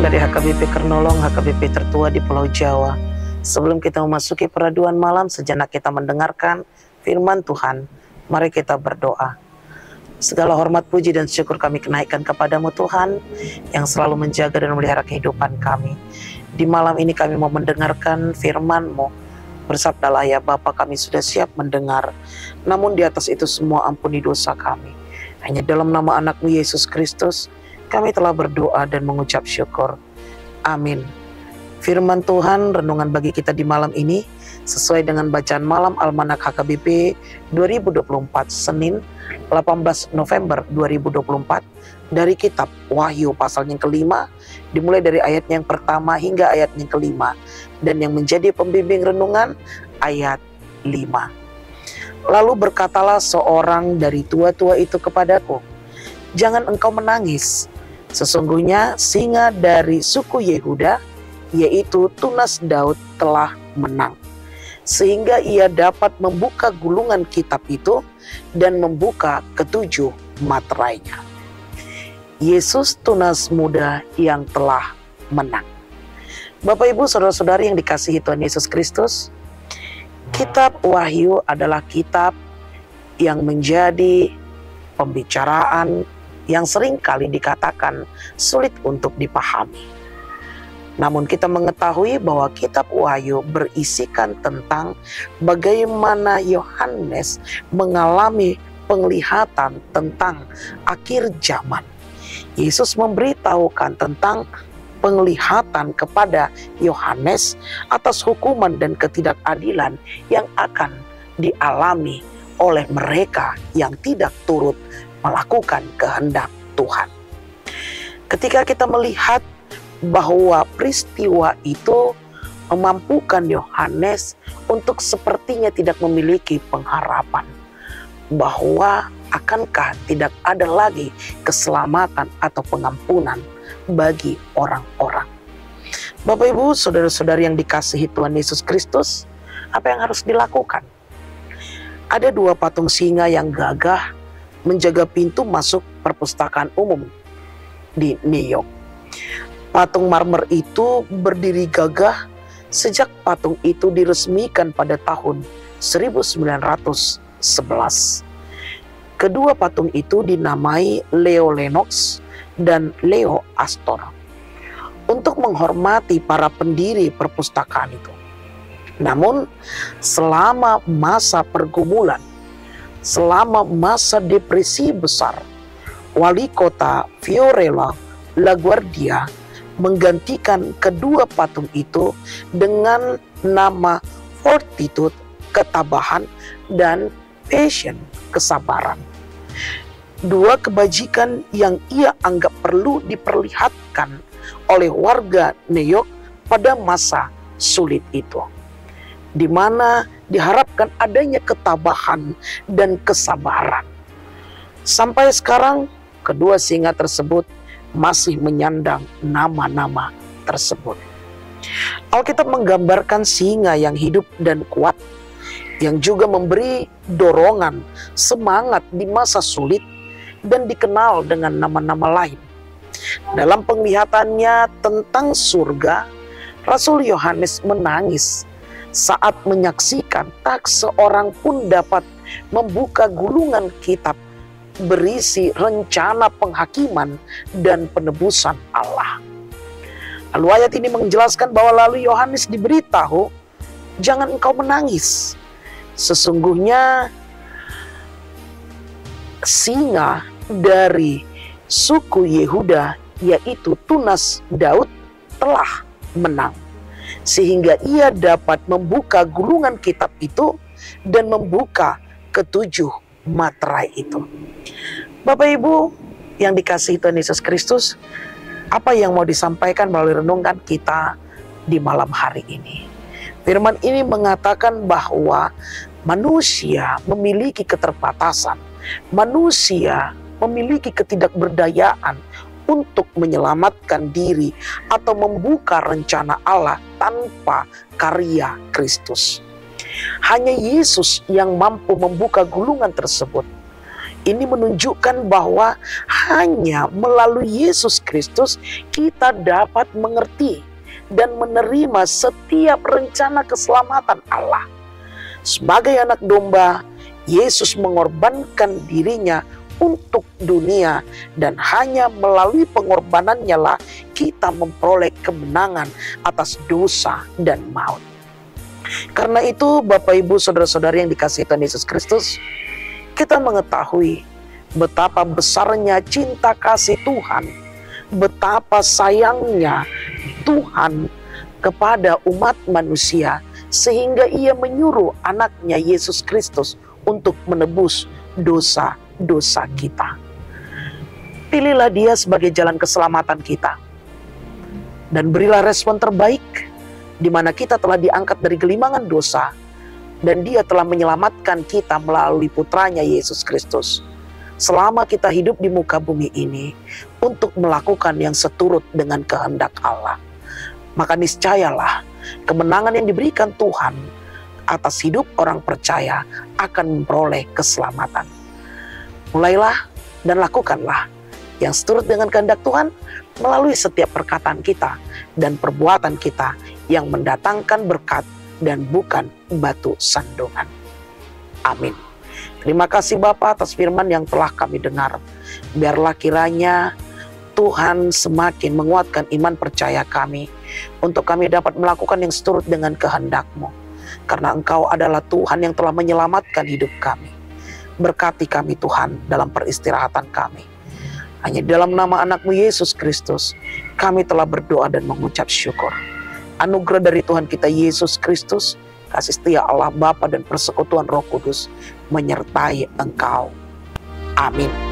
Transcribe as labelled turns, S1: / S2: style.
S1: Salam dari HKBP Kernolong, HKBP tertua di Pulau Jawa. Sebelum kita memasuki peraduan malam, sejenak kita mendengarkan firman Tuhan. Mari kita berdoa. Segala hormat, puji, dan syukur kami kenaikkan kepadamu Tuhan, yang selalu menjaga dan memelihara kehidupan kami. Di malam ini kami mau mendengarkan firman-Mu. Bersabdalah ya Bapa, kami sudah siap mendengar. Namun di atas itu semua ampuni dosa kami. Hanya dalam nama anak-Mu Yesus Kristus, kami telah berdoa dan mengucap syukur. Amin. Firman Tuhan, renungan bagi kita di malam ini, sesuai dengan bacaan malam Almanak HKBP 2024, Senin 18 November 2024, dari kitab Wahyu pasal yang kelima, dimulai dari ayat yang pertama hingga ayat yang kelima, dan yang menjadi pembimbing renungan ayat 5. Lalu berkatalah seorang dari tua-tua itu kepadaku, jangan engkau menangis. Sesungguhnya singa dari suku Yehuda, yaitu tunas Daud, telah menang, sehingga ia dapat membuka gulungan kitab itu dan membuka ketujuh materainya. Yesus tunas muda yang telah menang. Bapak Ibu saudara-saudari yang dikasihi Tuhan Yesus Kristus, kitab Wahyu adalah kitab yang menjadi pembicaraan yang sering kali dikatakan sulit untuk dipahami. Namun kita mengetahui bahwa kitab Wahyu berisikan tentang bagaimana Yohanes mengalami penglihatan tentang akhir zaman. Yesus memberitahukan tentang penglihatan kepada Yohanes atas hukuman dan ketidakadilan yang akan dialami oleh mereka yang tidak turut melakukan kehendak Tuhan. Ketika kita melihat bahwa peristiwa itu memampukan Yohanes untuk sepertinya tidak memiliki pengharapan bahwa akankah tidak ada lagi keselamatan atau pengampunan bagi orang-orang. Bapak Ibu saudara-saudari yang dikasihi Tuhan Yesus Kristus, apa yang harus dilakukan? Ada dua patung singa yang gagah menjaga pintu masuk perpustakaan umum di New York. Patung marmer itu berdiri gagah sejak patung itu diresmikan pada tahun 1911. Kedua patung itu dinamai Leo Lennox dan Leo Astor untuk menghormati para pendiri perpustakaan itu. Namun selama masa pergumulan, selama masa depresi besar, wali kota Fiorella LaGuardia menggantikan kedua patung itu dengan nama Fortitude, ketabahan, dan Passion, kesabaran. Dua kebajikan yang ia anggap perlu diperlihatkan oleh warga New York pada masa sulit itu, di mana diharapkan adanya ketabahan dan kesabaran. Sampai sekarang, kedua singa tersebut masih menyandang nama-nama tersebut. Alkitab menggambarkan singa yang hidup dan kuat, yang juga memberi dorongan, semangat di masa sulit, dan dikenal dengan nama-nama lain. Dalam penglihatannya tentang surga, Rasul Yohanes menangis saat menyaksikan tak seorang pun dapat membuka gulungan kitab berisi rencana penghakiman dan penebusan Allah. Lalu ayat ini menjelaskan bahwa lalu Yohanes diberitahu, jangan engkau menangis. Sesungguhnya singa dari suku Yehuda, yaitu tunas Daud, telah menang, sehingga ia dapat membuka gulungan kitab itu dan membuka ketujuh materai itu. Bapak Ibu yang dikasihi Tuhan Yesus Kristus, apa yang mau disampaikan melalui renungan kita di malam hari ini? Firman ini mengatakan bahwa manusia memiliki keterbatasan, manusia memiliki ketidakberdayaan untuk menyelamatkan diri atau membuka rencana Allah tanpa karya Kristus. Hanya Yesus yang mampu membuka gulungan tersebut. Ini menunjukkan bahwa hanya melalui Yesus Kristus kita dapat mengerti dan menerima setiap rencana keselamatan Allah. Sebagai anak domba, Yesus mengorbankan dirinya untuk dunia, dan hanya melalui pengorbanannya lah kita memperoleh kemenangan atas dosa dan maut. Karena itu, Bapak Ibu saudara-saudari yang dikasihi Tuhan Yesus Kristus, kita mengetahui betapa besarnya cinta kasih Tuhan, betapa sayangnya Tuhan kepada umat manusia, sehingga Ia menyuruh anaknya Yesus Kristus untuk menebus dosa-dosa kita. Pilihlah Dia sebagai jalan keselamatan kita, dan berilah respon terbaik, di mana kita telah diangkat dari gelimangan dosa, dan Dia telah menyelamatkan kita melalui putranya Yesus Kristus. Selama kita hidup di muka bumi ini untuk melakukan yang seturut dengan kehendak Allah, maka niscayalah kemenangan yang diberikan Tuhan atas hidup orang percaya akan memperoleh keselamatan. Mulailah dan lakukanlah yang seturut dengan kehendak Tuhan melalui setiap perkataan kita dan perbuatan kita yang mendatangkan berkat dan bukan batu sandungan. Amin. Terima kasih Bapa atas firman yang telah kami dengar. Biarlah kiranya Tuhan semakin menguatkan iman percaya kami, untuk kami dapat melakukan yang seturut dengan kehendak-Mu. Karena Engkau adalah Tuhan yang telah menyelamatkan hidup kami. Berkati kami Tuhan dalam peristirahatan kami. Hanya dalam nama anak-Mu Yesus Kristus kami telah berdoa dan mengucap syukur. Anugerah dari Tuhan kita Yesus Kristus, kasih setia Allah Bapa dan persekutuan Roh Kudus menyertai engkau. Amin.